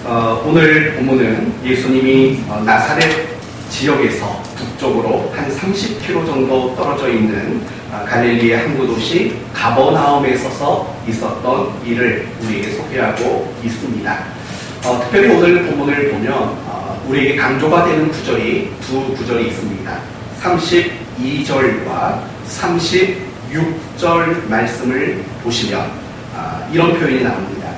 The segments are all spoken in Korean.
오늘 본문은 예수님이 나사렛 지역에서 북쪽으로 한 30km 정도 떨어져 있는 갈릴리의 항구 도시 가버나움에 서서 있었던 일을 우리에게 소개하고 있습니다. 특별히 오늘 본문을 보면 우리에게 강조가 되는 구절이 두 구절이 있습니다. 32절과 36절 말씀을 보시면 이런 표현이 나옵니다.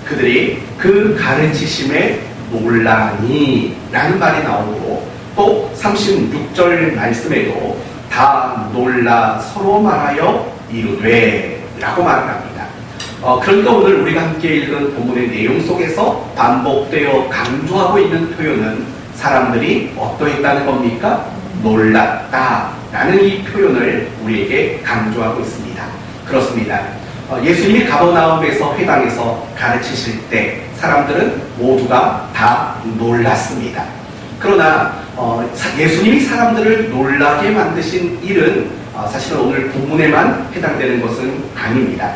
그들이 그 가르치심에 놀라니 라는 말이 나오고, 또 36절 말씀에도 다 놀라 서로 말하여 이르되 라고 말을 합니다. 그러니까 오늘 우리가 함께 읽은 본문의 내용 속에서 반복되어 강조하고 있는 표현은 사람들이 어떠했다는 겁니까? 놀랐다 라는 이 표현을 우리에게 강조하고 있습니다. 그렇습니다. 예수님이 가버나움에서 회당에서 가르치실 때 사람들은 모두가 다 놀랐습니다. 그러나 예수님이 사람들을 놀라게 만드신 일은 사실은 오늘 본문에만 해당되는 것은 아닙니다.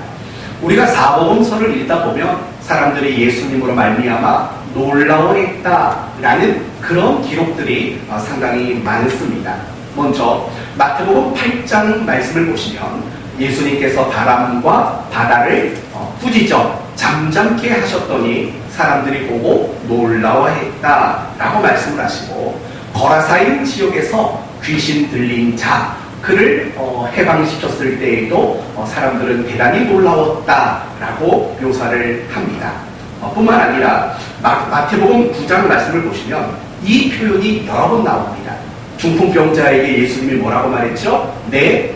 우리가 사복음서를 읽다 보면 사람들이 예수님으로 말미암아 놀라워했다라는 그런 기록들이 상당히 많습니다. 먼저 마태복음 8장 말씀을 보시면 예수님께서 바람과 바다를 꾸짖어 잠잠케 하셨더니 사람들이 보고 놀라워했다라고 말씀을 하시고, 거라사인 지역에서 귀신 들린 자 그를 해방시켰을 때에도 사람들은 대단히 놀라웠다라고 묘사를 합니다. 뿐만 아니라 마태복음 9장 말씀을 보시면 이 표현이 여러 번 나옵니다. 중풍병자에게 예수님이 뭐라고 말했죠? 내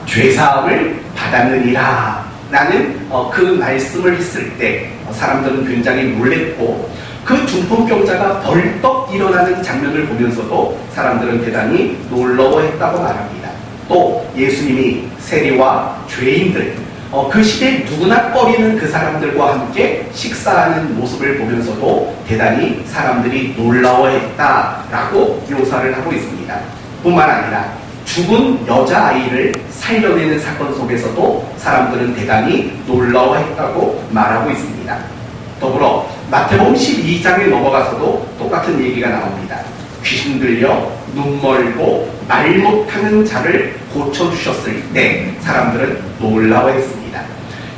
죄사함을 받았느니라 라는 그 말씀을 했을 때 사람들은 굉장히 놀랬고, 그 중풍병자가 벌떡 일어나는 장면을 보면서도 사람들은 대단히 놀라워했다고 말합니다. 또 예수님이 세리와 죄인들, 그 시대에 누구나 꺼리는 그 사람들과 함께 식사하는 모습을 보면서도 대단히 사람들이 놀라워했다라고 묘사를 하고 있습니다. 뿐만 아니라 죽은 여자아이를 살려내는 사건 속에서도 사람들은 대단히 놀라워했다고 말하고 있습니다. 더불어 마태복음 12장에 넘어가서도 똑같은 얘기가 나옵니다. 귀신 들려 눈 멀고 말 못하는 자를 고쳐주셨을 때 사람들은 놀라워했습니다.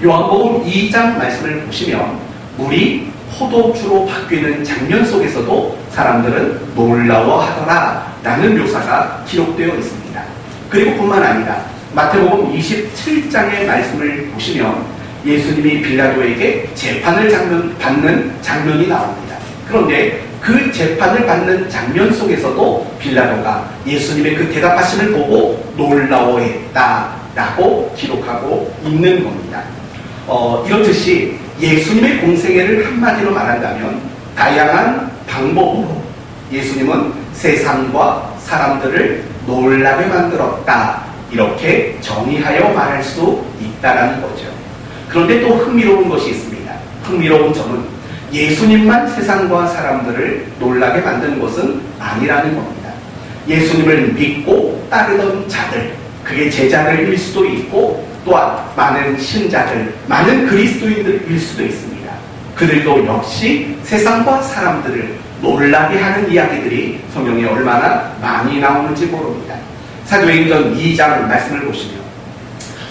요한복음 2장 말씀을 보시면 물이 포도주로 바뀌는 장면 속에서도 사람들은 놀라워하더라 라는 묘사가 기록되어 있습니다. 그리고 뿐만 아니라 마태복음 27장의 말씀을 보시면 예수님이 빌라도에게 재판을 받는 장면이 나옵니다. 그런데 그 재판을 받는 장면 속에서도 빌라도가 예수님의 그 대답하심을 보고 놀라워했다라고 기록하고 있는 겁니다. 이렇듯이 예수님의 공생애를 한마디로 말한다면 다양한 방법으로 예수님은 세상과 사람들을 놀라게 만들었다, 이렇게 정의하여 말할 수 있다라는 거죠. 그런데 또 흥미로운 것이 있습니다. 흥미로운 점은 예수님만 세상과 사람들을 놀라게 만든 것은 아니라는 겁니다. 예수님을 믿고 따르던 자들, 그게 제자들일 수도 있고 또한 많은 신자들, 많은 그리스도인들일 수도 있습니다. 그들도 역시 세상과 사람들을 놀라게 하는 이야기들이 성경에 얼마나 많이 나오는지 모릅니다. 사도행전 2장 말씀을 보시면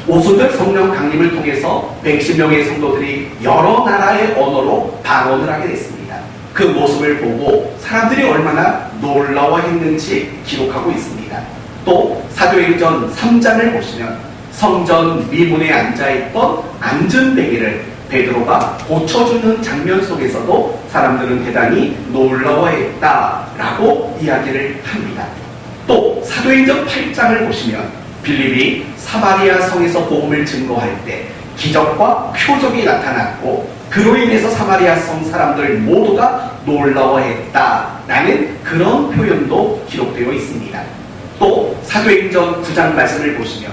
오순절 성령 강림을 통해서 110명의 성도들이 여러 나라의 언어로 방언을 하게 됐습니다. 그 모습을 보고 사람들이 얼마나 놀라워했는지 기록하고 있습니다. 또 사도행전 3장을 보시면 성전 미문에 앉아있던 안전뱅이를 베드로가 고쳐주는 장면 속에서도 사람들은 대단히 놀라워했다라고 이야기를 합니다. 또 사도행전 8장을 보시면 빌립이 사마리아 성에서 복음을 증거할 때 기적과 표적이 나타났고, 그로 인해서 사마리아 성 사람들 모두가 놀라워했다라는 그런 표현도 기록되어 있습니다. 또 사도행전 9장 말씀을 보시면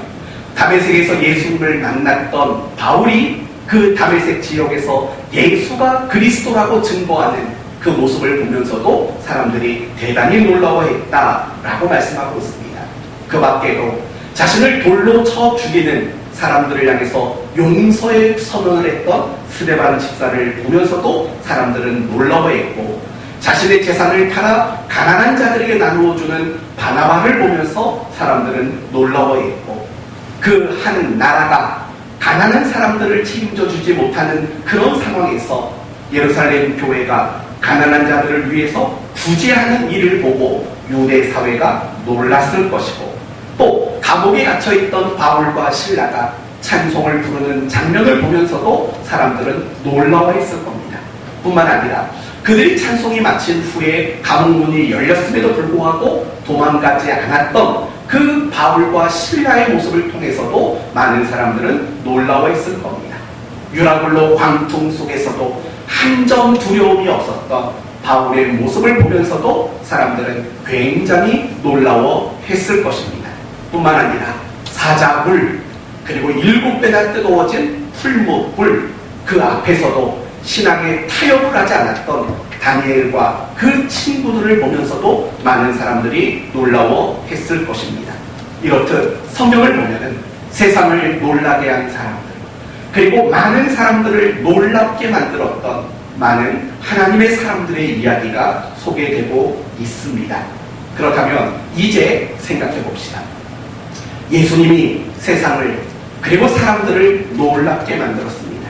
다메섹에서 예수님을 만났던 바울이 그 다메섹 지역에서 예수가 그리스도라고 증거하는 그 모습을 보면서도 사람들이 대단히 놀라워했다라고 말씀하고 있습니다. 그 밖에도 자신을 돌로 쳐 죽이는 사람들을 향해서 용서의 선언을 했던 스데반 집사를 보면서도 사람들은 놀라워했고, 자신의 재산을 팔아 가난한 자들에게 나누어주는 바나바를 보면서 사람들은 놀라워했고, 그 한 나라가 가난한 사람들을 책임져 주지 못하는 그런 상황에서 예루살렘 교회가 가난한 자들을 위해서 구제하는 일을 보고 유대 사회가 놀랐을 것이고, 또 감옥에 갇혀있던 바울과 실라가 찬송을 부르는 장면을 보면서도 사람들은 놀라워했을 겁니다. 뿐만 아니라 그들이 찬송이 마친 후에 감옥문이 열렸음에도 불구하고 도망가지 않았던 그 바울과 실라의 모습을 통해서도 많은 사람들은 놀라워했을 겁니다. 유라굴로 광풍 속에서도 한 점 두려움이 없었던 바울의 모습을 보면서도 사람들은 굉장히 놀라워했을 것입니다. 뿐만 아니라 사자불, 그리고 7배나 뜨거워진 풀무불, 그 앞에서도 신앙에 타협을 하지 않았던 다니엘과 그 친구들을 보면서도 많은 사람들이 놀라워했을 것입니다. 이렇듯 성경을 보면은 세상을 놀라게 한 사람들, 그리고 많은 사람들을 놀랍게 만들었던 많은 하나님의 사람들의 이야기가 소개되고 있습니다. 그렇다면 이제 생각해 봅시다. 예수님이 세상을 그리고 사람들을 놀랍게 만들었습니다.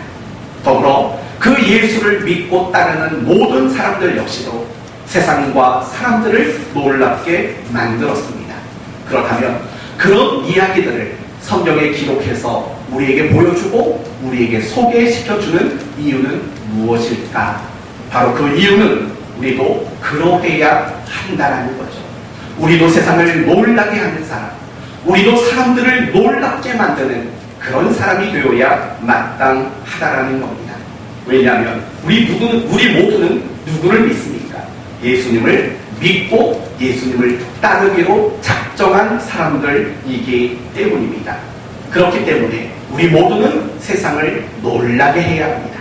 더불어 그 예수를 믿고 따르는 모든 사람들 역시도 세상과 사람들을 놀랍게 만들었습니다. 그렇다면 그런 이야기들을 성경에 기록해서 우리에게 보여주고 우리에게 소개시켜주는 이유는 무엇일까? 바로 그 이유는 우리도 그러해야 한다는 거죠. 우리도 세상을 놀라게 하는 사람, 우리도 사람들을 놀랍게 만드는 그런 사람이 되어야 마땅하다라는 겁니다. 왜냐하면 우리 모두는 누구를 믿습니까? 예수님을 믿고 예수님을 따르기로 작정한 사람들이기 때문입니다. 그렇기 때문에 우리 모두는 세상을 놀라게 해야 합니다.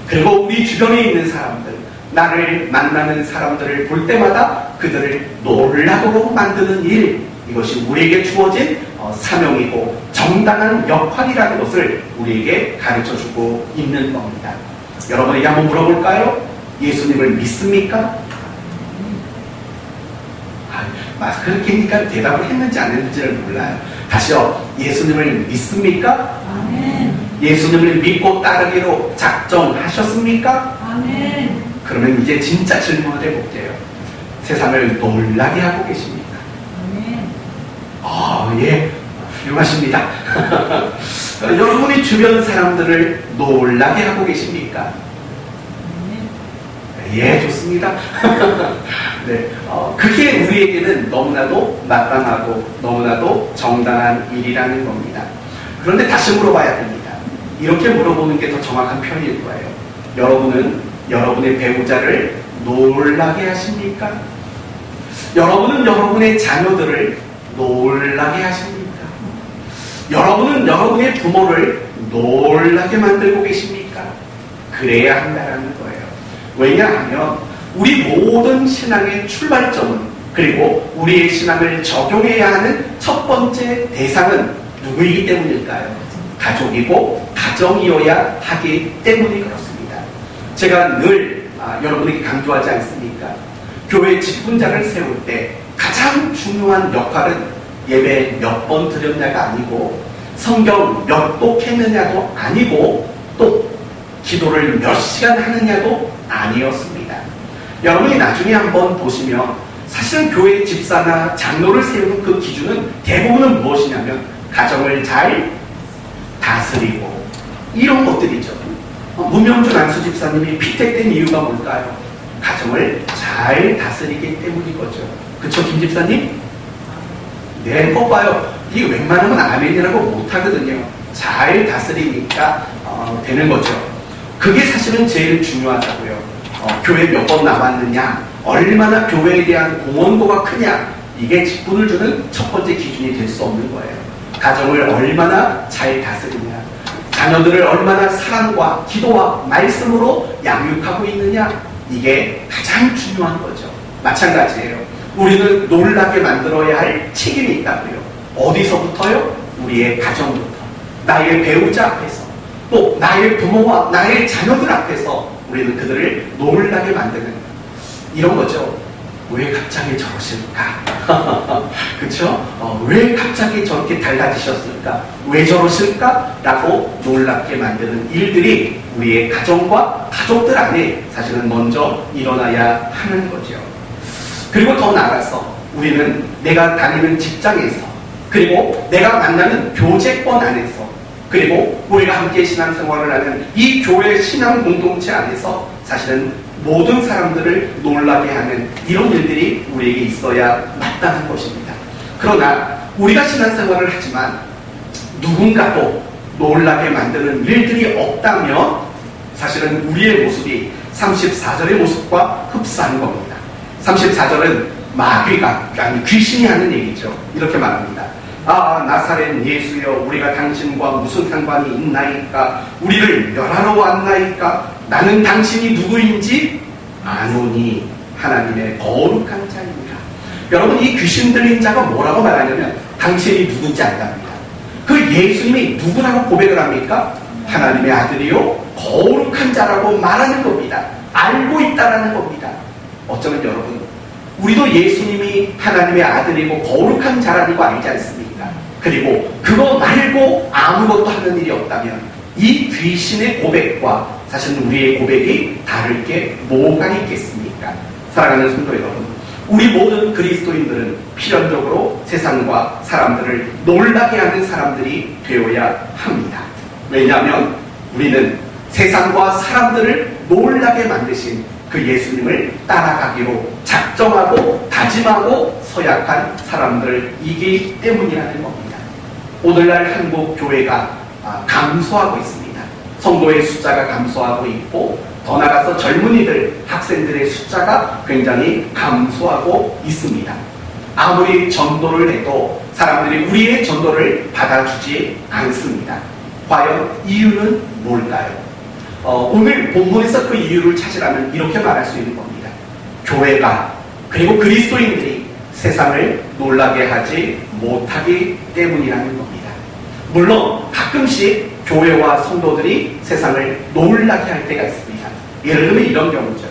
그리고 우리 주변에 있는 사람들, 나를 만나는 사람들을 볼 때마다 그들을 놀라도록 만드는 일, 이것이 우리에게 주어진 사명이고 정당한 역할이라는 것을 우리에게 가르쳐주고 있는 겁니다. 여러분에게 한번 물어볼까요? 예수님을 믿습니까? 마스크를 끼니까 대답을 했는지 안 했는지를 몰라요. 다시요. 예수님을 믿습니까? 아멘. 예수님을 믿고 따르기로 작정하셨습니까? 아멘. 그러면 이제 진짜 질문을 해볼게요. 세상을 놀라게 하고 계십니까? 아멘. 예, 훌륭하십니다. 여러분이 주변 사람들을 놀라게 하고 계십니까? 예, 좋습니다. 네, 그게 우리에게는 너무나도 마땅하고 너무나도 정당한 일이라는 겁니다. 그런데 다시 물어봐야 됩니다. 이렇게 물어보는 게 더 정확한 표현일 거예요. 여러분은 여러분의 배우자를 놀라게 하십니까? 여러분은 여러분의 자녀들을 놀라게 하십니까? 여러분은 여러분의 부모를 놀라게 만들고 계십니까? 그래야 한다는 거예요. 왜냐하면 우리 모든 신앙의 출발점은, 그리고 우리의 신앙을 적용해야 하는 첫 번째 대상은 누구이기 때문일까요? 가족이고 가정이어야 하기 때문이 그렇습니다. 제가 늘 여러분에게 강조하지 않습니까? 교회 직분자를 세울 때 가장 중요한 역할은 예배 몇 번 드렸냐가 아니고, 성경 몇 독 했느냐도 아니고, 또 기도를 몇 시간 하느냐도 아니었습니다. 여러분이 나중에 한번 보시면 사실은 교회 집사나 장로를 세우는 그 기준은 대부분은 무엇이냐면 가정을 잘 다스리고 이런 것들이죠. 문명준 안수 집사님이 피택된 이유가 뭘까요? 가정을 잘 다스리기 때문인 거죠. 그쵸, 김 집사님? 네, 꼭 봐요. 이게 웬만하면 아멘이라고 못하거든요. 잘 다스리니까 되는 거죠. 그게 사실은 제일 중요하다고요. 교회 몇 번 나왔느냐, 얼마나 교회에 대한 공헌도가 크냐, 이게 직분을 주는 첫 번째 기준이 될 수 없는 거예요. 가정을 얼마나 잘 다스리냐, 자녀들을 얼마나 사랑과 기도와 말씀으로 양육하고 있느냐, 이게 가장 중요한 거죠. 마찬가지예요. 우리는 놀라게 만들어야 할 책임이 있다고요. 어디서부터요? 우리의 가정부터, 나의 배우자 앞에서, 또 나의 부모와 나의 자녀들 앞에서 우리는 그들을 놀라게 만드는 이런 거죠. 왜 갑자기 저러실까? 그쵸? 왜 갑자기 저렇게 달라지셨을까? 왜 저러실까? 라고 놀랍게 만드는 일들이 우리의 가정과 가족들 안에 사실은 먼저 일어나야 하는 거죠. 그리고 더 나아가서 우리는 내가 다니는 직장에서, 그리고 내가 만나는 교제권 안에서, 그리고 우리가 함께 신앙생활을 하는 이 교회 신앙 공동체 안에서 사실은 모든 사람들을 놀라게 하는 이런 일들이 우리에게 있어야 마땅한 것입니다. 그러나 우리가 신앙생활을 하지만 누군가도 놀라게 만드는 일들이 없다면 사실은 우리의 모습이 34절의 모습과 흡사한 겁니다. 34절은 마귀가, 아니 귀신이 하는 얘기죠. 이렇게 말합니다. 아, 나사렛 예수여, 우리가 당신과 무슨 상관이 있나이까? 우리를 멸하러 왔나이까? 나는 당신이 누구인지 아노니 하나님의 거룩한 자입니다. 여러분, 이 귀신 들린 자가 뭐라고 말하냐면 당신이 누군지 안답니다. 그 예수님이 누구라고 고백을 합니까? 하나님의 아들이요 거룩한 자라고 말하는 겁니다. 알고 있다라는 겁니다. 어쩌면 여러분, 우리도 예수님이 하나님의 아들이고 거룩한 자라는 거 알지 않습니까? 그리고 그거 말고 아무것도 하는 일이 없다면 이 귀신의 고백과 사실은 우리의 고백이 다를 게 뭐가 있겠습니까? 사랑하는 성도 여러분, 우리 모든 그리스도인들은 필연적으로 세상과 사람들을 놀라게 하는 사람들이 되어야 합니다. 왜냐하면 우리는 세상과 사람들을 놀라게 만드신 그 예수님을 따라가기로 작정하고 다짐하고 서약한 사람들이기 때문이라는 겁니다. 오늘날 한국 교회가 감소하고 있습니다. 성도의 숫자가 감소하고 있고, 더 나아가서 젊은이들, 학생들의 숫자가 굉장히 감소하고 있습니다. 아무리 전도를 해도 사람들이 우리의 전도를 받아주지 않습니다. 과연 이유는 뭘까요? 오늘 본문에서 그 이유를 찾으라면 이렇게 말할 수 있는 겁니다. 교회가, 그리고 그리스도인들이 세상을 놀라게 하지 못하기 때문이라는 겁니다. 물론 가끔씩 교회와 성도들이 세상을 놀라게 할 때가 있습니다. 예를 들면 이런 경우죠.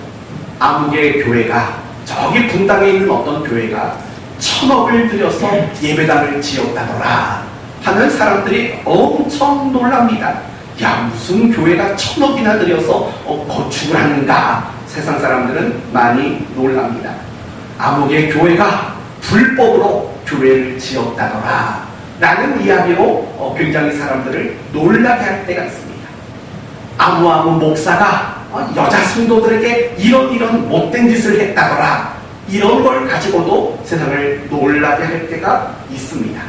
아무개 교회가, 저기 분당에 있는 어떤 교회가 1,000억을 들여서 예배당을 지었다더라 하는 사람들이 엄청 놀랍니다. 야, 무슨 교회가 1,000억이나 들여서 건축을 하는가? 세상 사람들은 많이 놀랍니다. 아무개 교회가 불법으로 교회를 지었다더라 라는 이야기로 굉장히 사람들을 놀라게 할 때가 있습니다. 아무 목사가 여자 성도들에게 이런 못된 짓을 했다더라, 이런 걸 가지고도 세상을 놀라게 할 때가 있습니다.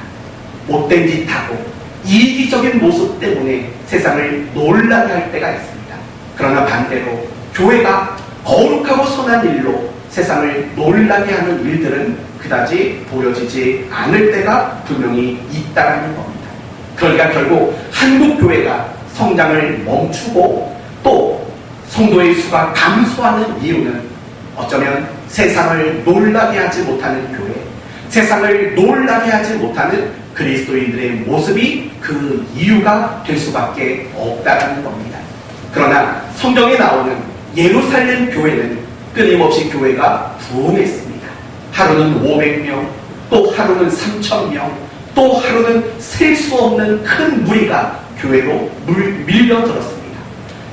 못된 짓하고 이기적인 모습 때문에 세상을 놀라게 할 때가 있습니다. 그러나 반대로 교회가 거룩하고 선한 일로 세상을 놀라게 하는 일들은 그다지 보여지지 않을 때가 분명히 있다는 겁니다. 그러니까 결국 한국 교회가 성장을 멈추고 또 성도의 수가 감소하는 이유는 어쩌면 세상을 놀라게 하지 못하는 교회, 세상을 놀라게 하지 못하는 그리스도인들의 모습이 그 이유가 될 수밖에 없다는 겁니다. 그러나 성경에 나오는 예루살렘 교회는 끊임없이 교회가 부흥했습니다. 하루는 500명, 또 하루는 3,000명, 또 하루는 셀 수 없는 큰 무리가 교회로 밀려들었습니다.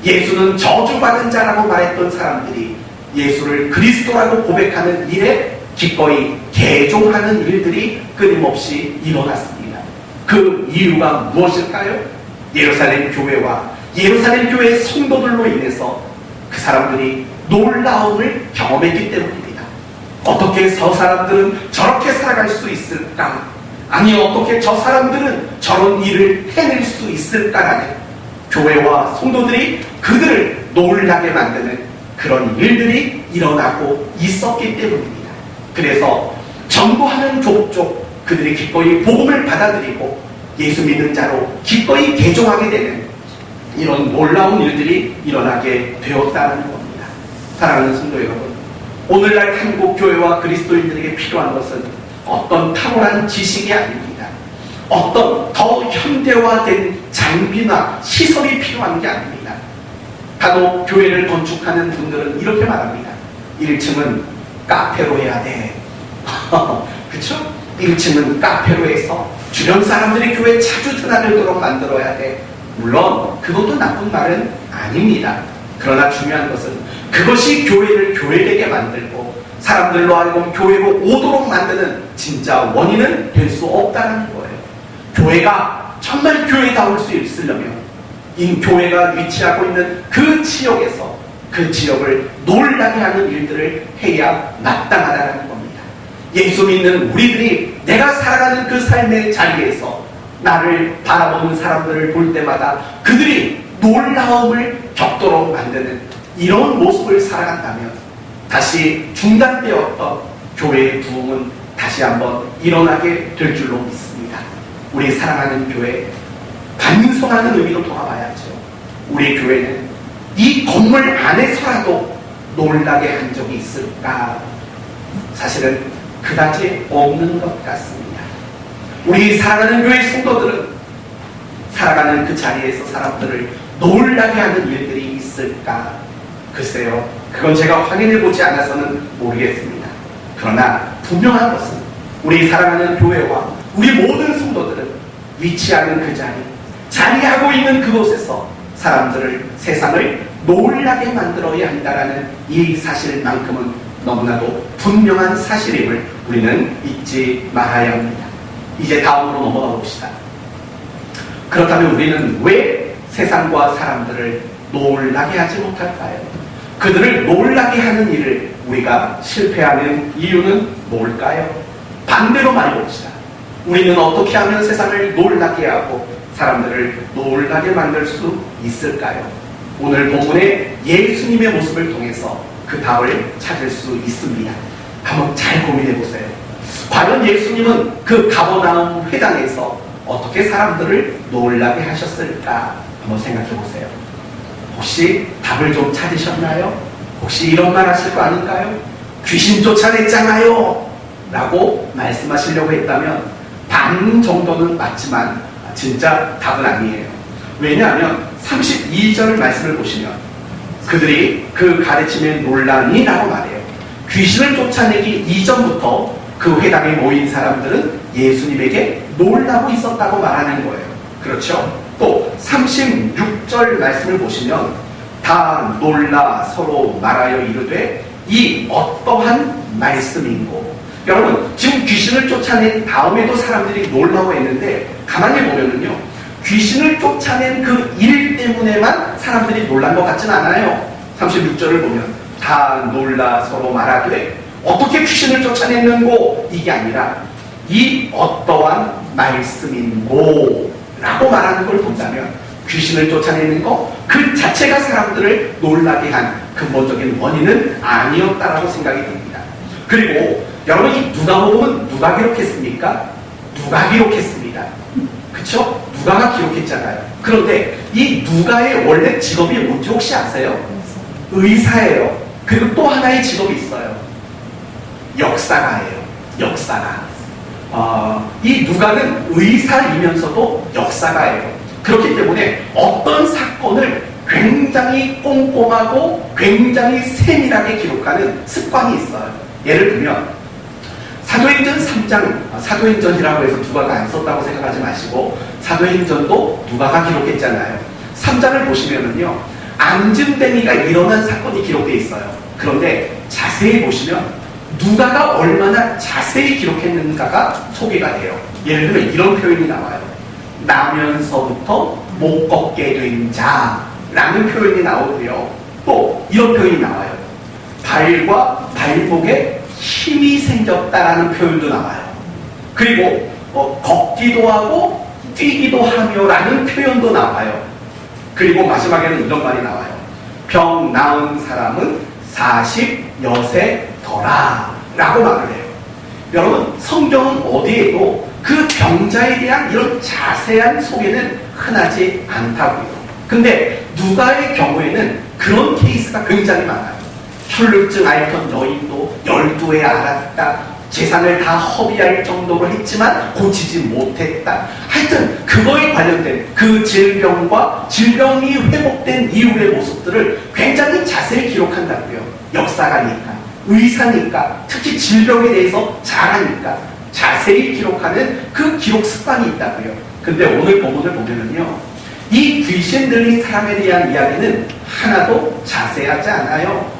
예수는 저주받은 자라고 말했던 사람들이 예수를 그리스도라고 고백하는 일에 기꺼이 개종하는 일들이 끊임없이 일어났습니다. 그 이유가 무엇일까요? 예루살렘 교회와 예루살렘 교회의 성도들로 인해서 그 사람들이 놀라움을 경험했기 때문입니다. 어떻게 저 사람들은 저렇게 살아갈 수 있을까? 아니, 어떻게 저 사람들은 저런 일을 해낼 수 있을까라는 교회와 성도들이 그들을 놀라게 만드는 그런 일들이 일어나고 있었기 때문입니다. 그래서 전도하는 족족 그들이 기꺼이 복음을 받아들이고 예수 믿는 자로 기꺼이 개종하게 되는 이런 놀라운 일들이 일어나게 되었다는 겁니다. 사랑하는 성도 여러분, 오늘날 한국 교회와 그리스도인들에게 필요한 것은 어떤 탁월한 지식이 아닙니다. 어떤 더 현대화된 장비나 시설이 필요한 게 아닙니다. 간혹 교회를 건축하는 분들은 이렇게 말합니다. 1층은 카페로 해야 돼. 그쵸? 1층은 카페로 해서 주변 사람들이 교회에 자주 드나들도록 만들어야 돼. 물론 그것도 나쁜 말은 아닙니다. 그러나 중요한 것은 그것이 교회를 교회되게 만들고 사람들로 하여금 교회로 오도록 만드는 진짜 원인은 될 수 없다는 거예요. 교회가 정말 교회다울 수 있으려면 이 교회가 위치하고 있는 그 지역에서 그 지역을 놀라게 하는 일들을 해야 마땅하다는 겁니다. 예수 믿는 우리들이 내가 살아가는 그 삶의 자리에서 나를 바라보는 사람들을 볼 때마다 그들이 놀라움을 겪도록 만드는 이런 모습을 살아간다면 다시 중단되었던 교회의 부흥은 다시 한번 일어나게 될 줄로 믿습니다. 우리 사랑하는 교회, 반성하는 의미로 돌아봐야죠. 우리 교회는 이 건물 안에서라도 놀라게 한 적이 있을까? 사실은 그다지 없는 것 같습니다. 우리 사랑하는 교회 성도들은 살아가는 그 자리에서 사람들을 놀라게 하는 일들이 있을까? 글쎄요, 그건 제가 확인해보지 않아서는 모르겠습니다. 그러나 분명한 것은 우리 사랑하는 교회와 우리 모든 성도들은 위치하는 그 자리하고 있는 그곳에서 사람들을, 세상을 놀라게 만들어야 한다는 이 사실만큼은 너무나도 분명한 사실임을 우리는 잊지 말아야 합니다. 이제 다음으로 넘어가 봅시다. 그렇다면 우리는 왜 세상과 사람들을 놀라게 하지 못할까요? 그들을 놀라게 하는 일을 우리가 실패하는 이유는 뭘까요? 반대로 말해봅시다. 우리는 어떻게 하면 세상을 놀라게 하고 사람들을 놀라게 만들 수 있을까요? 오늘 본문의 예수님의 모습을 통해서 그 답을 찾을 수 있습니다. 한번 잘 고민해 보세요. 과연 예수님은 그 가버나움 회당에서 어떻게 사람들을 놀라게 하셨을까? 한번 생각해 보세요. 혹시 답을 좀 찾으셨나요? 혹시 이런 말 하실 거 아닌가요? 귀신 쫓아냈잖아요! 라고 말씀하시려고 했다면 반 정도는 맞지만 진짜 답은 아니에요. 왜냐하면 32절 말씀을 보시면 그들이 그 가르침에 놀라니 라고 말해요. 귀신을 쫓아내기 이전부터 그 회당에 모인 사람들은 예수님에게 놀라고 있었다고 말하는 거예요. 그렇죠? 또 36절 말씀을 보시면 다 놀라 서로 말하여 이르되 이 어떠한 말씀인고. 여러분, 지금 귀신을 쫓아낸 다음에도 사람들이 놀라워했는데 가만히 보면은요, 귀신을 쫓아낸 그 일 때문에만 사람들이 놀란 것 같진 않아요. 36절을 보면 다 놀라 서로 말하되 어떻게 귀신을 쫓아냈는고, 이게 아니라 이 어떠한 말씀인고 라고 말하는 걸 본다면 귀신을 쫓아내는 것 그 자체가 사람들을 놀라게 한 근본적인 원인은 아니었다라고 생각이 듭니다. 그리고 여러분, 이 누가복음은 누가 기록했습니까? 누가 기록했습니다. 그쵸? 누가가 기록했잖아요. 그런데 이 누가의 원래 직업이 뭔지 혹시 아세요? 의사예요. 그리고 또 하나의 직업이 있어요. 역사가예요. 역사가. 이 누가는 의사이면서도 역사가예요. 그렇기 때문에 어떤 사건을 굉장히 꼼꼼하고 굉장히 세밀하게 기록하는 습관이 있어요. 예를 들면 사도행전 3장, 사도행전이라고 해서 누가가 안 썼다고 생각하지 마시고 사도행전도 누가가 기록했잖아요. 3장을 보시면은요, 앙증뱅이가 일어난 사건이 기록되어 있어요. 그런데 자세히 보시면 누가가 얼마나 자세히 기록했는가가 소개가 돼요. 예를 들면 이런 표현이 나와요. 나면서부터 못 걷게 된 자라는 표현이 나오고요. 또 이런 표현이 나와요. 발과 발목에 힘이 생겼다라는 표현도 나와요. 그리고 걷기도 하고 뛰기도 하며라는 표현도 나와요. 그리고 마지막에는 이런 말이 나와요. 병 나은 사람은 40여세 더라 라고 말을 해요. 여러분, 성경은 어디에도 그 병자에 대한 이런 자세한 소개는 흔하지 않다고요. 근데 누가의 경우에는 그런 케이스가 굉장히 많아요. 혈루증 앓던 여인도 12에 알았다. 재산을 다 허비할 정도로 했지만 고치지 못했다. 하여튼 그거에 관련된 그 질병과 질병이 회복된 이후의 모습들을 굉장히 자세히 기록한다고요. 역사가니까, 의사니까, 특히 질병에 대해서 잘 아니까 자세히 기록하는 그 기록 습관이 있다고요. 근데 오늘 본문을 보면은요, 이 귀신 들린 사람에 대한 이야기는 하나도 자세하지 않아요.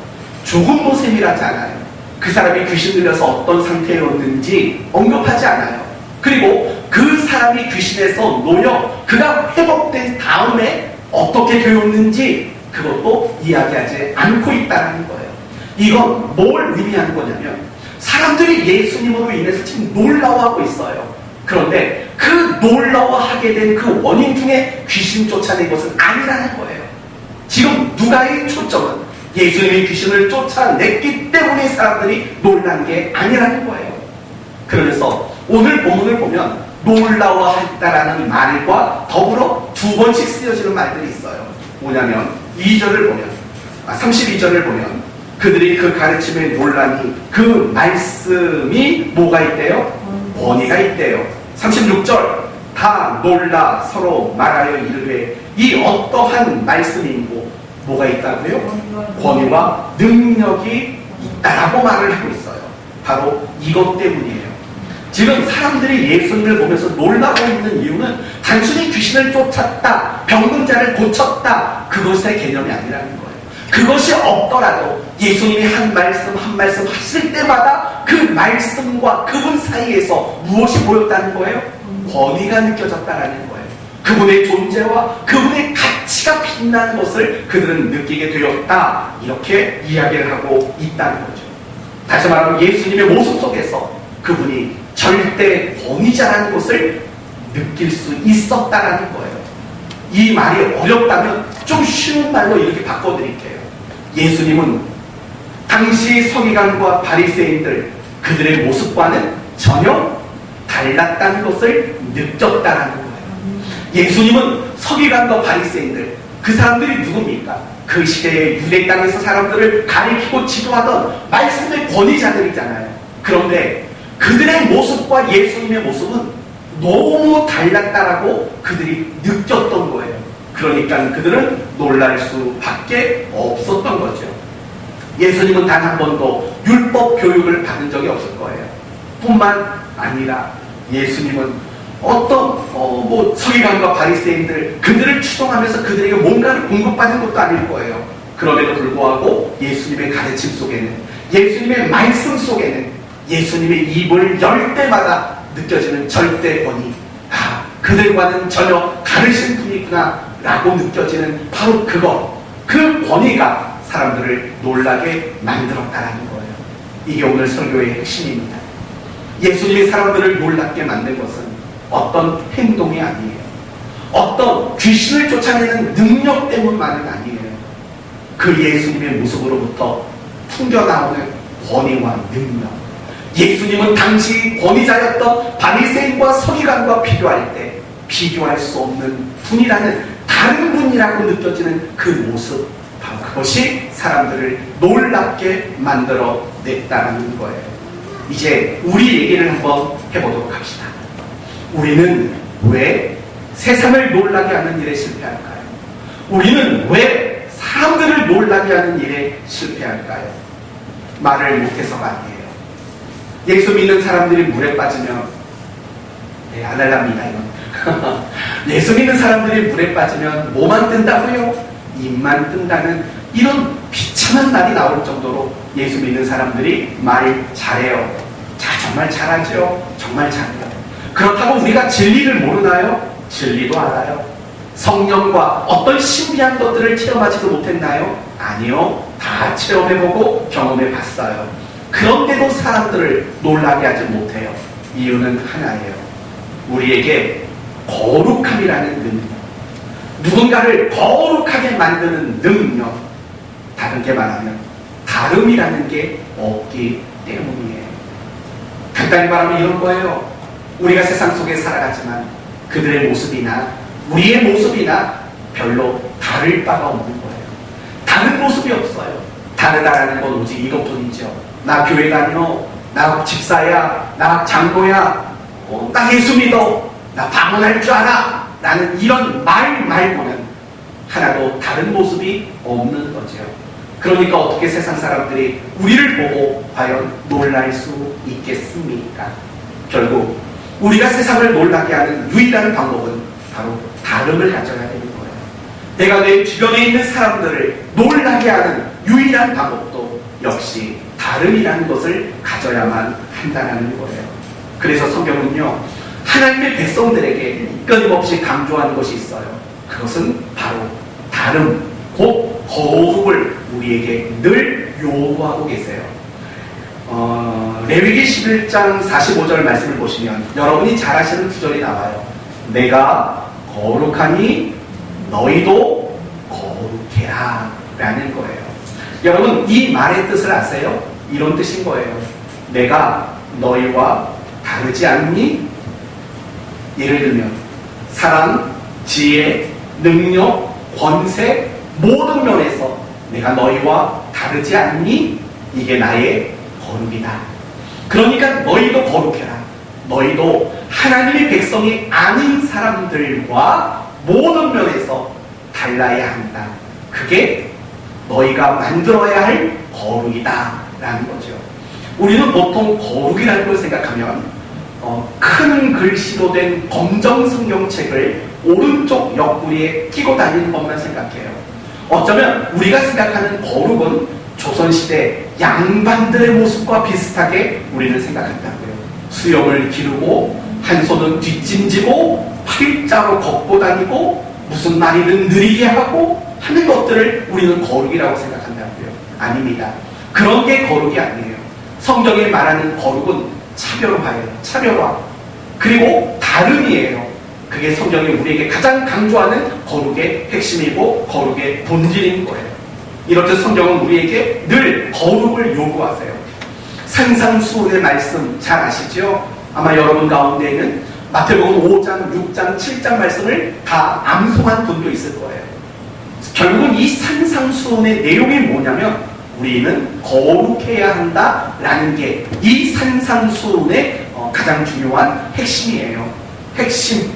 죽은 모습이라지 않아요. 그 사람이 귀신 들려서 어떤 상태였는지 언급하지 않아요. 그리고 그 사람이 귀신에서 놓여 그가 회복된 다음에 어떻게 되었는지 그것도 이야기하지 않고 있다는 거예요. 이건 뭘 의미하는 거냐면 사람들이 예수님으로 인해서 지금 놀라워하고 있어요. 그런데 그 놀라워하게 된 그 원인 중에 귀신 쫓아낸 것은 아니라는 거예요. 지금 누가의 초점은 예수님이 귀신을 쫓아냈기 때문에 사람들이 놀란 게 아니라는 거예요. 그래서 오늘 본문을 보면 놀라워했다라는 말과 더불어 두 번씩 쓰여지는 말들이 있어요. 뭐냐면 2절을 보면 32절을 보면 그들이 그 가르침에 놀라니 그 말씀이 뭐가 있대요? 권위가 있대요. 36절 다 놀라 서로 말하여 이르되 이 어떠한 말씀이고 뭐가 있다고요? 권위와 능력이 있다라고 말을 하고 있어요. 바로 이것 때문이에요. 지금 사람들이 예수님을 보면서 놀라고 있는 이유는 단순히 귀신을 쫓았다, 병든 자를 고쳤다, 그것의 개념이 아니라는 거예요. 그것이 없더라도 예수님이 한 말씀 한 말씀 하실 때마다 그 말씀과 그분 사이에서 무엇이 보였다는 거예요? 권위가 느껴졌다라는 거예요. 그분의 존재와 그분의 가치가 빛나는 것을 그들은 느끼게 되었다. 이렇게 이야기를 하고 있다는 거죠. 다시 말하면 예수님의 모습 속에서 그분이 절대 권위자라는 것을 느낄 수 있었다라는 거예요. 이 말이 어렵다면 좀 쉬운 말로 이렇게 바꿔드릴게요. 예수님은 당시 서기관과 바리새인들 그들의 모습과는 전혀 달랐다는 것을 느꼈다라는 거예요. 예수님은 서기관과 바리새인들 그 사람들이 누굽니까? 그 시대에 유대 땅에서 사람들을 가리키고 지도하던 말씀의 권위자들이잖아요. 그런데 그들의 모습과 예수님의 모습은 너무 달랐다라고 그들이 느꼈던 거예요. 그러니까 그들은 놀랄 수밖에 없었던 거죠. 예수님은 단 한 번도 율법 교육을 받은 적이 없을 거예요. 뿐만 아니라 예수님은 어떤 서기관과 바리새인들 그들을 추종하면서 그들에게 뭔가를 공급받은 것도 아닐 거예요. 그럼에도 불구하고 예수님의 가르침 속에는, 예수님의 말씀 속에는 예수님의 입을 열 때마다 느껴지는 절대 권위, 그들과는 전혀 다르신 분이구나 라고 느껴지는 바로 그것, 그 권위가 사람들을 놀라게 만들었다는 거예요. 이게 오늘 설교의 핵심입니다. 예수님이 사람들을 놀랍게 만든 것은 어떤 행동이 아니에요. 어떤 귀신을 쫓아내는 능력 때문만은 아니에요. 그 예수님의 모습으로부터 풍겨나오는 권위와 능력. 예수님은 당시 권위자였던 바리새인과 서기관과 비교할 때 비교할 수 없는 분이라는, 다른 분이라고 느껴지는 그 모습, 바로 그것이 사람들을 놀랍게 만들어 냈다는 거예요. 이제 우리 얘기를 한번 해보도록 합시다. 우리는 왜 세상을 놀라게 하는 일에 실패할까요? 우리는 왜 사람들을 놀라게 하는 일에 실패할까요? 말을 못해서가 아니에요. 예수 믿는 사람들이 물에 빠지면 안 할랍니다 이건. 예수 믿는 사람들이 물에 빠지면 뭐만 뜬다고요? 입만 뜬다는 이런 비참한 날이 나올 정도로 예수 믿는 사람들이 말 잘해요. 정말 잘하죠. 정말 잘해요. 그렇다고 우리가 진리를 모르나요? 진리도 알아요. 성령과 어떤 신비한 것들을 체험하지도 못했나요? 아니요. 다 체험해보고 경험해봤어요. 그런데도 사람들을 놀라게 하지 못해요. 이유는 하나예요. 우리에게 거룩함이라는 능력, 누군가를 거룩하게 만드는 능력, 다르게 말하면 다름이라는 게 없기 때문이에요. 간단히 말하면 이런 거예요. 우리가 세상 속에 살아가지만 그들의 모습이나 우리의 모습이나 별로 다를 바가 없는 거예요. 다른 모습이 없어요. 다르다라는 건 오직 이것뿐이죠. 나 교회 다녀, 나 집사야, 나 장로야, 나 예수 믿어, 나 방언할 줄 알아 라는 이런 말 말고는 하나도 다른 모습이 없는 거죠. 그러니까 어떻게 세상 사람들이 우리를 보고 과연 놀랄 수 있겠습니까? 결국 우리가 세상을 놀라게 하는 유일한 방법은 바로 다름을 가져야 되는 거예요. 내가 내 주변에 있는 사람들을 놀라게 하는 유일한 방법도 역시 다름이라는 것을 가져야만 한다는 거예요. 그래서 성경은요, 하나님의 백성들에게 끊임없이 강조하는 것이 있어요. 그것은 바로 다름, 곧 거룩을 우리에게 늘 요구하고 계세요. 레위기 11장 45절 말씀을 보시면 여러분이 잘 아시는 구절이 나와요. 내가 거룩하니 너희도 거룩해라 라는 거예요. 여러분, 이 말의 뜻을 아세요? 이런 뜻인 거예요. 내가 너희와 다르지 않니? 예를 들면 사랑, 지혜, 능력, 권세 모든 면에서 내가 너희와 다르지 않니? 이게 나의 거룩이다. 그러니까 너희도 거룩해라. 너희도 하나님의 백성이 아닌 사람들과 모든 면에서 달라야 한다. 그게 너희가 만들어야 할 거룩이다 라는 거죠. 우리는 보통 거룩이라는 걸 생각하면 큰 글씨로 된 검정 성경책을 오른쪽 옆구리에 끼고 다니는 것만 생각해요. 어쩌면 우리가 생각하는 거룩은 조선시대 양반들의 모습과 비슷하게 우리는 생각한다고요. 수염을 기르고 한 손은 뒷짐지고 팔자로 걷고 다니고 무슨 말이든 느리게 하고 하는 것들을 우리는 거룩이라고 생각한다고요. 아닙니다. 그런 게 거룩이 아니에요. 성경이 말하는 거룩은 차별화예요. 차별화. 그리고 다름이에요. 그게 성경이 우리에게 가장 강조하는 거룩의 핵심이고 거룩의 본질인 거예요. 이렇듯 성경은 우리에게 늘 거룩을 요구하세요. 산상수훈의 말씀 잘 아시죠? 아마 여러분 가운데에는 마태복음 5장, 6장, 7장 말씀을 다 암송한 분도 있을 거예요. 결국은 이 산상수훈의 내용이 뭐냐면 우리는 거룩해야 한다라는 게 이 산상수훈의 가장 중요한 핵심이에요. 핵심.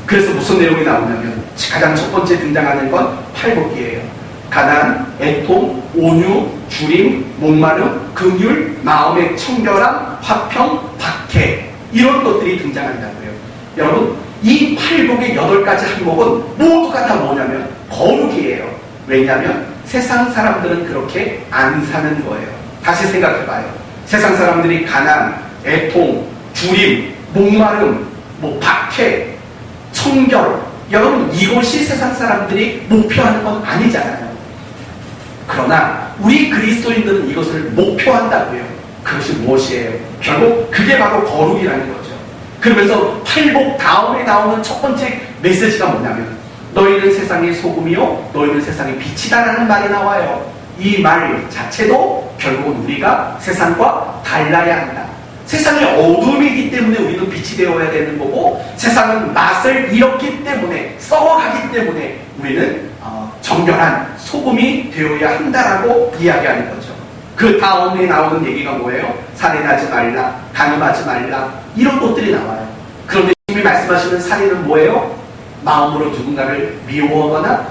그래서 무슨 내용이 나오냐면 가장 첫 번째 등장하는 건 팔복이에요. 가난, 애통, 온유, 주림, 목마름, 긍휼, 마음의 청결함, 화평, 박해 이런 것들이 등장한다고요. 여러분, 이 팔복의 8가지 항목은 모두가 다 뭐냐면 거룩이에요. 왜냐하면 세상 사람들은 그렇게 안 사는 거예요. 다시 생각해봐요. 세상 사람들이 가난, 애통, 주림, 목마름, 박해, 청결, 여러분 이것이 세상 사람들이 목표하는 건 아니잖아요. 그러나 우리 그리스도인들은 이것을 목표한다고요. 그것이 무엇이에요? 결국 그게 바로 거룩이라는 거죠. 그러면서 팔복 다음에 나오는 첫 번째 메시지가 뭐냐면 너희는 세상의 소금이요 너희는 세상의 빛이다라는 말이 나와요. 이 말 자체도 결국은 우리가 세상과 달라야 한다. 세상에 어둠이기 때문에 우리는 빛이 되어야 되는 거고 세상은 맛을 잃었기 때문에 썩어가기 때문에 우리는 정결한 소금이 되어야 한다라고 이야기하는 거죠. 그 다음에 나오는 얘기가 뭐예요? 살인하지 말라, 간음하지 말라 이런 것들이 나와요. 그런데 주님이 말씀하시는 살인은 뭐예요? 마음으로 누군가를 미워하거나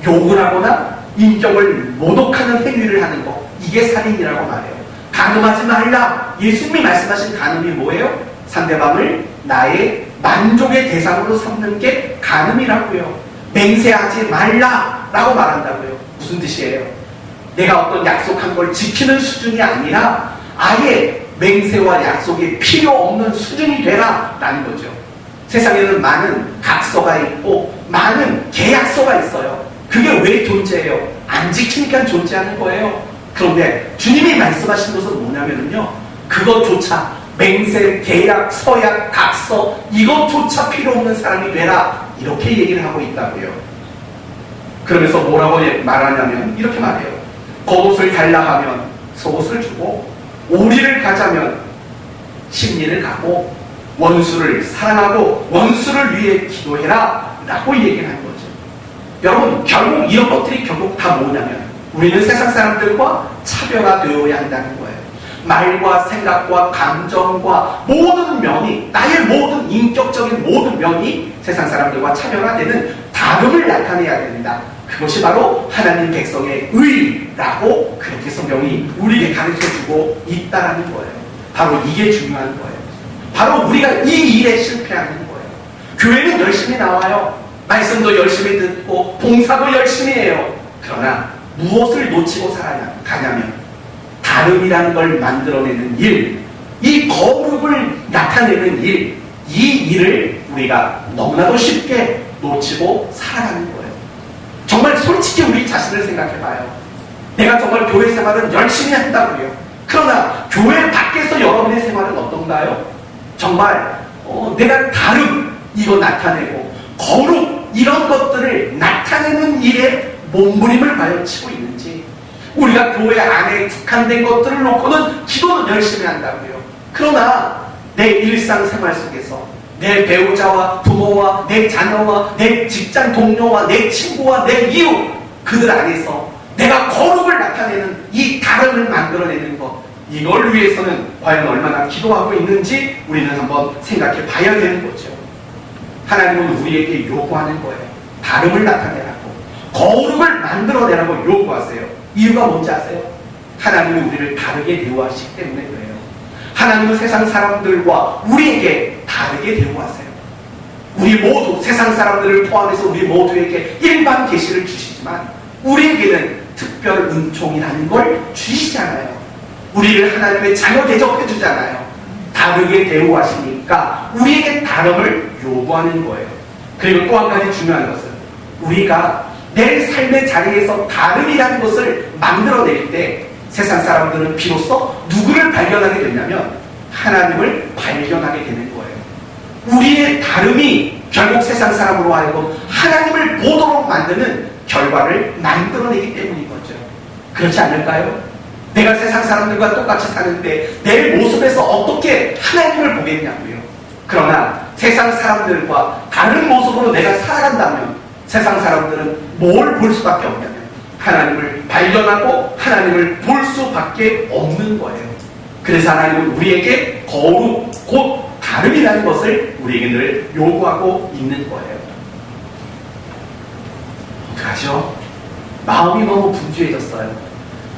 욕을 하거나 인격을 모독하는 행위를 하는 것, 이게 살인이라고 말해요. 간음하지 말라. 예수님이 말씀하신 간음이 뭐예요? 상대방을 나의 만족의 대상으로 삼는 게 간음이라고요. 맹세하지 말라라고 말한다고요. 무슨 뜻이에요? 내가 어떤 약속한 걸 지키는 수준이 아니라 아예 맹세와 약속이 필요 없는 수준이 되라 라는 거죠. 세상에는 많은 각서가 있고 많은 계약서가 있어요. 그게 왜 존재해요? 안 지키니까 존재하는 거예요. 그런데 주님이 말씀하신 것은 뭐냐면요, 그것조차 맹세, 계약, 서약, 각서 이것조차 필요 없는 사람이 되라 이렇게 얘기를 하고 있다고요. 그러면서 뭐라고 말하냐면 이렇게 말해요. 겉옷을 달라 하면 속옷을 주고 오리를 가자면 십리를 가고 원수를 사랑하고 원수를 위해 기도해라 라고 얘기를 하는 거죠. 여러분, 결국 이런 것들이 결국 다 뭐냐면 우리는 세상 사람들과 차별화되어야 한다는 거예요. 말과 생각과 감정과 모든 면이, 나의 모든 인격적인 모든 면이 세상 사람들과 차별화되는 다름을 나타내야 된다. 그것이 바로 하나님 백성의 의라고 그렇게 성경이 우리에게 가르쳐주고 있다라는 거예요. 바로 이게 중요한 거예요. 바로 우리가 이 일에 실패하는 거예요. 교회는 열심히 나와요. 말씀도 열심히 듣고 봉사도 열심히 해요. 그러나 무엇을 놓치고 살아가냐면 다름이라는 걸 만들어내는 일, 이 거룩을 나타내는 일, 이 일을 우리가 너무나도 쉽게 놓치고 살아가는 거예요. 정말 솔직히 우리 자신을 생각해봐요. 내가 정말 교회 생활은 열심히 한다고요. 그러나 교회 밖에서 여러분의 생활은 어떤가요? 정말 내가 다름 이거 나타내고 거룩 이런 것들을 나타내는 일에 몸부림을 과연 치고 있는지, 우리가 교회 안에 국한된 것들을 놓고는 기도는 열심히 한다고요. 그러나 내 일상생활 속에서 내 배우자와 부모와 내 자녀와 내 직장 동료와 내 친구와 내 이웃, 그들 안에서 내가 거룩을 나타내는 이 다름을 만들어내는 것, 이걸 위해서는 과연 얼마나 기도하고 있는지 우리는 한번 생각해 봐야 되는 거죠. 하나님은 우리에게 요구하는 거예요. 다름을 나타내라고, 거룩을 만들어내라고 요구하세요. 이유가 뭔지 아세요? 하나님이 우리를 다르게 대우하시기 때문에 그래요. 하나님은 세상 사람들과 우리에게 다르게 대우하세요. 우리 모두, 세상 사람들을 포함해서 우리 모두에게 일반 계시를 주시지만 우리에게는 특별 은총이라는 걸 주시잖아요. 우리를 하나님의 자녀 대접해 주잖아요. 다르게 대우하시니까 우리에게 다름을 요구하는 거예요. 그리고 또 한 가지 중요한 것은, 우리가 내 삶의 자리에서 다름이라는 것을 만들어낼 때 세상 사람들은 비로소 누구를 발견하게 되냐면 하나님을 발견하게 되는 거예요. 우리의 다름이 결국 세상 사람으로 하여금 하나님을 보도록 만드는 결과를 만들어내기 때문인 거죠. 그렇지 않을까요? 내가 세상 사람들과 똑같이 사는데 내 모습에서 어떻게 하나님을 보겠냐고요. 그러나 세상 사람들과 다른 모습으로 내가 살아간다면 세상 사람들은 뭘 볼 수밖에 없냐면 하나님을 발견하고 하나님을 볼 수밖에 없는 거예요. 그래서 하나님은 우리에게 거룩, 곧 다름이라는 것을 우리에게 늘 요구하고 있는 거예요. 어떡하죠? 마음이 너무 분주해졌어요.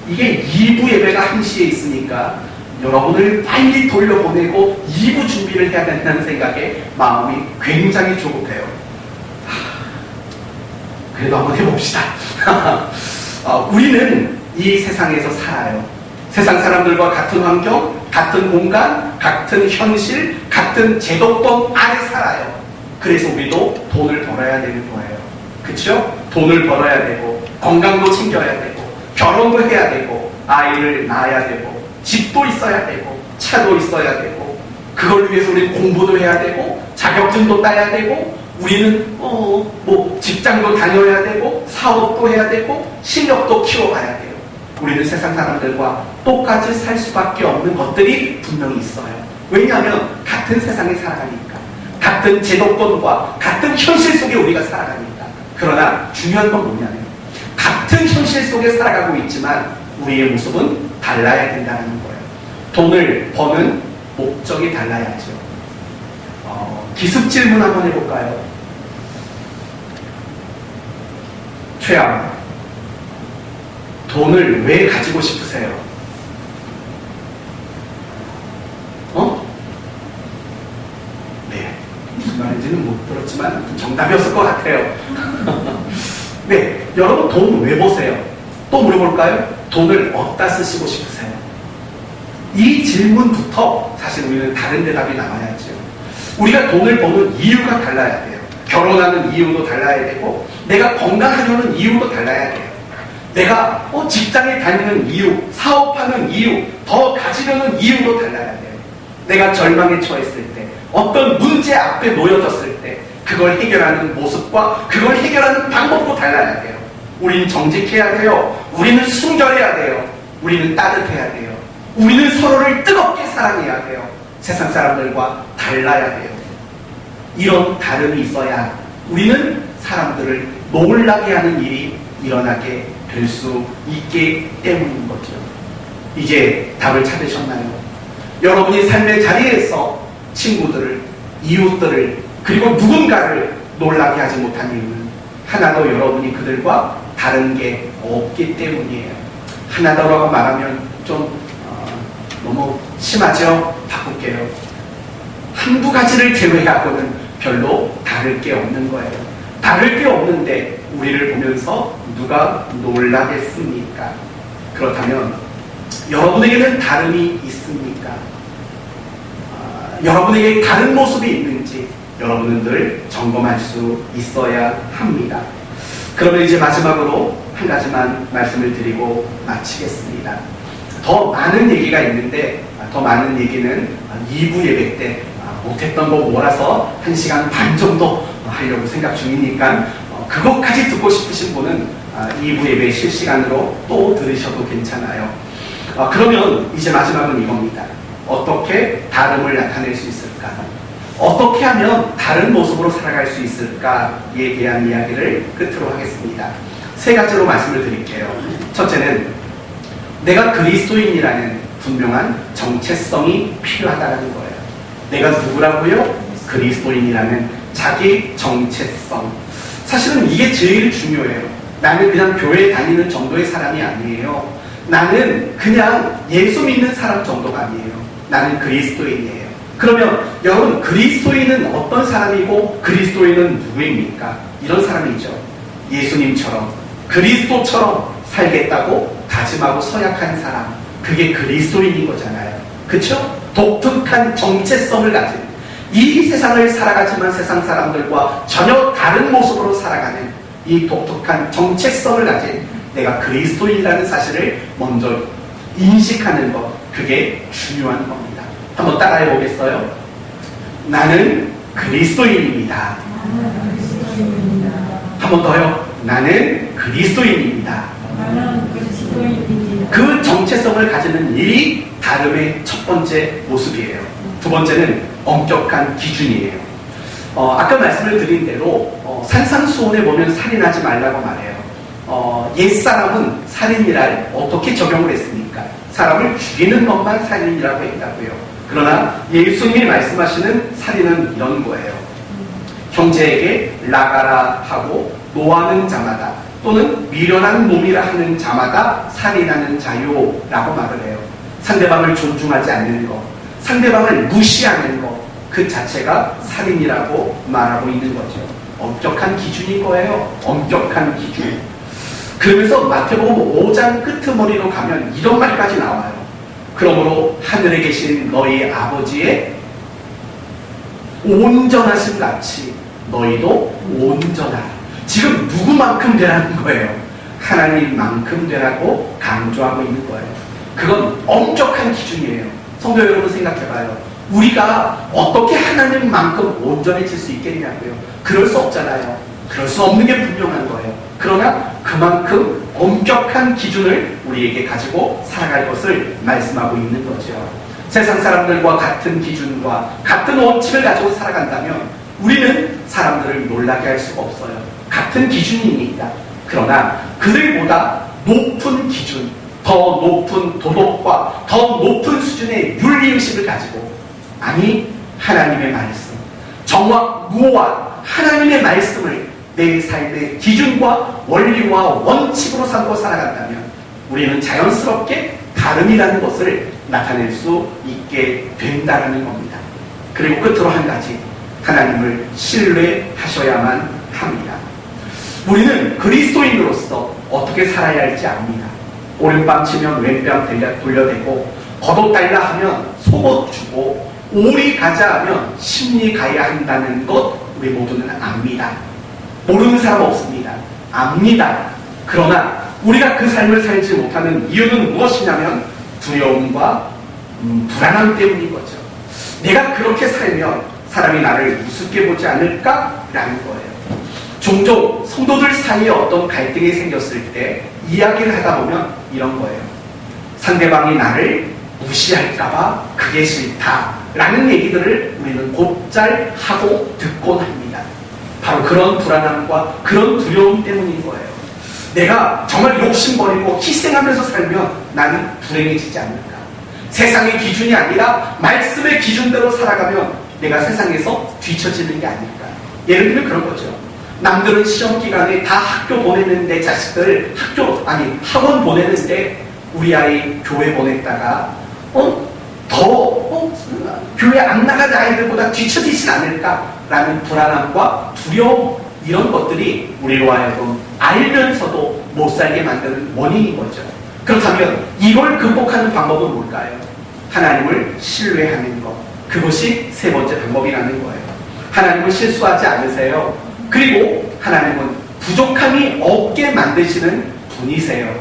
이게 2부 예배가 1시에 있으니까 여러분을 빨리 돌려보내고 2부 준비를 해야 된다는 생각에 마음이 굉장히 조급해요. 그래도 한번 해봅시다. 우리는 이 세상에서 살아요. 세상 사람들과 같은 환경, 같은 공간, 같은 현실, 같은 제도권 안에 살아요. 그래서 우리도 돈을 벌어야 되는 거예요. 그렇죠? 돈을 벌어야 되고 건강도 챙겨야 되고 결혼도 해야 되고 아이를 낳아야 되고 집도 있어야 되고 차도 있어야 되고, 그걸 위해서 우리는 공부도 해야 되고 자격증도 따야 되고, 우리는 직장도 다녀야 되고 사업도 해야 되고 실력도 키워가야 돼요. 우리는 세상 사람들과 똑같이 살 수밖에 없는 것들이 분명히 있어요. 왜냐하면 같은 세상에 살아가니까, 같은 제도권과 같은 현실 속에 우리가 살아가니까. 그러나 중요한 건 뭐냐면 같은 현실 속에 살아가고 있지만 우리의 모습은 달라야 된다는 거예요. 돈을 버는 목적이 달라야죠. 기습 질문 한번 해볼까요? 최양, 돈을 왜 가지고 싶으세요? 네, 무슨 말인지는 못 들었지만 정답이었을 것 같아요. 네, 여러분 돈 왜 버세요? 또 물어볼까요? 돈을 어디다 쓰시고 싶으세요? 이 질문부터 사실 우리는 다른 대답이 나와야죠. 우리가 돈을 버는 이유가 달라야 돼요. 결혼하는 이유도 달라야 되고, 내가 건강하려는 이유도 달라야 돼요. 내가 직장에 다니는 이유, 사업하는 이유, 더 가지려는 이유도 달라야 돼요. 내가 절망에 처했을 때, 어떤 문제 앞에 놓여졌을 때 그걸 해결하는 모습과 그걸 해결하는 방법도 달라야 돼요. 우리는 정직해야 돼요. 우리는 순결해야 돼요. 우리는 따뜻해야 돼요. 우리는 서로를 뜨겁게 사랑해야 돼요. 세상 사람들과 달라야 돼요. 이런 다름이 있어야 우리는 사람들을 놀라게 하는 일이 일어나게 될 수 있기 때문인 거죠. 이제 답을 찾으셨나요? 여러분이 삶의 자리에서 친구들을, 이웃들을, 그리고 누군가를 놀라게 하지 못한 이유는 하나도 여러분이 그들과 다른 게 없기 때문이에요. 하나 더라고 말하면 좀 너무 심하죠? 바꿀게요. 한두 가지를 제외하고는 별로 다를 게 없는 거예요. 다를 게 없는데 우리를 보면서 누가 놀라겠습니까? 그렇다면 여러분에게는 다름이 있습니까? 여러분에게 다른 모습이 있는지 여러분은 늘 점검할 수 있어야 합니다. 그러면 이제 마지막으로 한 가지만 말씀을 드리고 마치겠습니다. 더 많은 얘기가 있는데 더 많은 얘기는 2부 예배 때 못했던 거 몰아서 1시간 반 정도 하려고 생각 중이니까 그것까지 듣고 싶으신 분은 2부 예배 실시간으로 또 들으셔도 괜찮아요. 그러면 이제 마지막은 이겁니다. 어떻게 다름을 나타낼 수 있을까? 어떻게 하면 다른 모습으로 살아갈 수 있을까에 대한 이야기를 끝으로 하겠습니다. 세 가지로 말씀을 드릴게요. 첫째는 내가 그리스도인이라는 분명한 정체성이 필요하다는 거예요. 내가 누구라고요? 그리스도인이라는 자기 정체성. 사실은 이게 제일 중요해요. 나는 그냥 교회 다니는 정도의 사람이 아니에요. 나는 그냥 예수 믿는 사람 정도가 아니에요. 나는 그리스도인이에요. 그러면 여러분, 그리스도인은 어떤 사람이고 그리스도인은 누구입니까? 이런 사람이죠. 예수님처럼 그리스도처럼 살겠다고 다짐하고 서약한 사람, 그게 그리스도인인 거잖아요. 그렇죠? 독특한 정체성을 가진, 이 세상을 살아가지만 세상 사람들과 전혀 다른 모습으로 살아가는 이 독특한 정체성을 가진 내가 그리스도인이라는 사실을 먼저 인식하는 것, 그게 중요한 겁니다. 한번 따라해 보겠어요? 나는 그리스도인입니다. 한 번 더요. 나는 그리스도인입니다. 그 정체성을 가지는 일이 다름의 첫 번째 모습이에요. 두 번째는 엄격한 기준이에요. 아까 말씀을 드린 대로 산상수훈에 보면 살인하지 말라고 말해요. 옛사람은 살인이란 어떻게 적용을 했습니까? 사람을 죽이는 것만 살인이라고 했다고요. 그러나 예수님이 말씀하시는 살인은 이런 거예요. 형제에게 나가라 하고 노하는 자마다, 또는 미련한 몸이라 하는 자마다 살인하는 자요라고 말을 해요. 상대방을 존중하지 않는 것, 상대방을 무시하는 것, 그 자체가 살인이라고 말하고 있는 거죠. 엄격한 기준인 거예요. 엄격한 기준. 그러면서 마태복음 5장 끄트머리로 가면 이런 말까지 나와요. 그러므로 하늘에 계신 너희 아버지의 온전하심 같이 너희도 온전하라. 지금 누구만큼 되라는 거예요? 하나님만큼 되라고 강조하고 있는 거예요. 그건 엄격한 기준이에요. 성도 여러분 생각해봐요. 우리가 어떻게 하나님만큼 온전해질 수 있겠냐고요. 그럴 수 없잖아요. 그럴 수 없는 게 분명한 거예요. 그러나 그만큼 엄격한 기준을 우리에게 가지고 살아갈 것을 말씀하고 있는 거죠. 세상 사람들과 같은 기준과 같은 원칙을 가지고 살아간다면 우리는 사람들을 놀라게 할 수가 없어요. 같은 기준입니다. 그러나 그들보다 높은 기준, 더 높은 도덕과 더 높은 수준의 윤리의식을 가지고, 아니 하나님의 말씀, 정확 무오한 하나님의 말씀을 내 삶의 기준과 원리와 원칙으로 삼고 살아간다면 우리는 자연스럽게 다름이라는 것을 나타낼 수 있게 된다는 겁니다. 그리고 끝으로 한 가지, 하나님을 신뢰하셔야만 합니다. 우리는 그리스도인으로서 어떻게 살아야 할지 압니다. 오른뺨 치면 왼뺨 돌려대고, 겉옷달라 하면 속옷 주고, 오리 가자 하면 심리 가야 한다는 것 우리 모두는 압니다. 모르는 사람 없습니다. 압니다. 그러나 우리가 그 삶을 살지 못하는 이유는 무엇이냐면 두려움과 불안함 때문인 거죠. 내가 그렇게 살면 사람이 나를 우습게 보지 않을까라는 거예요. 종종 성도들 사이에 어떤 갈등이 생겼을 때 이야기를 하다 보면 이런 거예요. 상대방이 나를 무시할까봐 그게 싫다라는 얘기들을 우리는 곧잘 하고 듣곤 합니다. 바로 그런 불안함과 그런 두려움 때문인 거예요. 내가 정말 욕심버리고 희생하면서 살면 나는 불행해지지 않을까? 세상의 기준이 아니라 말씀의 기준대로 살아가면 내가 세상에서 뒤처지는 게 아닐까? 예를 들면 그런 거죠. 남들은 시험 기간에 다 학교 보내는데 자식들 학원 보내는데 우리 아이 교회 보냈다가 교회 안 나가는 아이들보다 뒤처지진 않을까라는 불안함과 두려움, 이런 것들이 우리로 하여금 알면서도 못 살게 만드는 원인인 거죠. 그렇다면 이걸 극복하는 방법은 뭘까요? 하나님을 신뢰하는 것. 그것이 세 번째 방법이라는 거예요. 하나님을 실수하지 않으세요. 그리고 하나님은 부족함이 없게 만드시는 분이세요.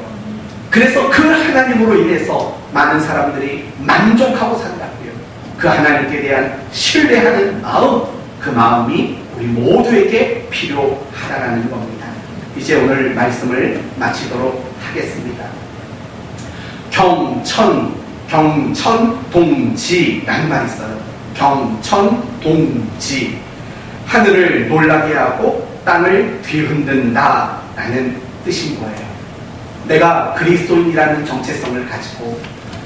그래서 그 하나님으로 인해서 많은 사람들이 만족하고 산다고요. 그 하나님께 대한 신뢰하는 마음, 그 마음이 우리 모두에게 필요하다라는 겁니다. 이제 오늘 말씀을 마치도록 하겠습니다. 경천동지라는 말이 있어요. 경천동지. 하늘을 놀라게 하고 땅을 뒤흔든다라는 뜻인 거예요. 내가 그리스도인이라는 정체성을 가지고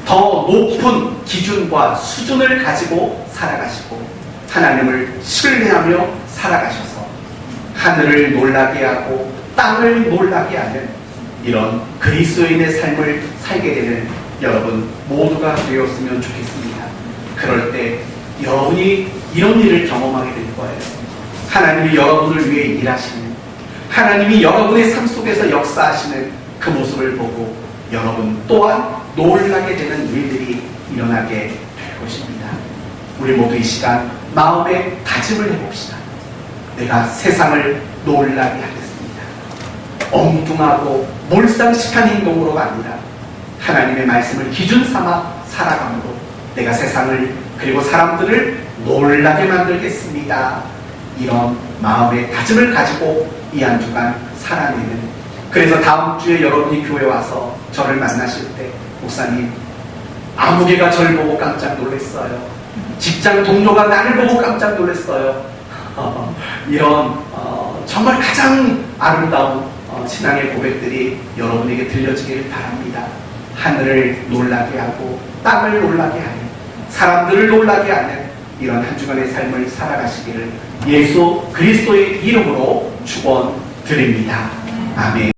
더 높은 기준과 수준을 가지고 살아가시고 하나님을 신뢰하며 살아가셔서 하늘을 놀라게 하고 땅을 놀라게 하는 이런 그리스도인의 삶을 살게 되는 여러분 모두가 되었으면 좋겠습니다. 그럴 때 여러분이 이런 일을 경험하게 될 거예요. 하나님이 여러분을 위해 일하시는, 하나님이 여러분의 삶 속에서 역사하시는 그 모습을 보고 여러분 또한 놀라게 되는 일들이 일어나게 될 것입니다. 우리 모두 이 시간 마음에 다짐을 해봅시다. 내가 세상을 놀라게 하겠습니다. 엉뚱하고 몰상식한 행동으로가 아니라 하나님의 말씀을 기준 삼아 살아감으로 내가 세상을 그리고 사람들을 놀라게 만들겠습니다. 이런 마음의 다짐을 가지고 이 한 주간 살아내는, 그래서 다음 주에 여러분이 교회 와서 저를 만나실 때 목사님 아무개가 저를 보고 깜짝 놀랐어요. 직장 동료가 나를 보고 깜짝 놀랐어요. 이런 정말 가장 아름다운 신앙의 고백들이 여러분에게 들려지길 바랍니다. 하늘을 놀라게 하고 땅을 놀라게 하는, 사람들을 놀라게 하는 이런 한 주간의 삶을 살아가시기를 예수 그리스도의 이름으로 축원드립니다. 아멘.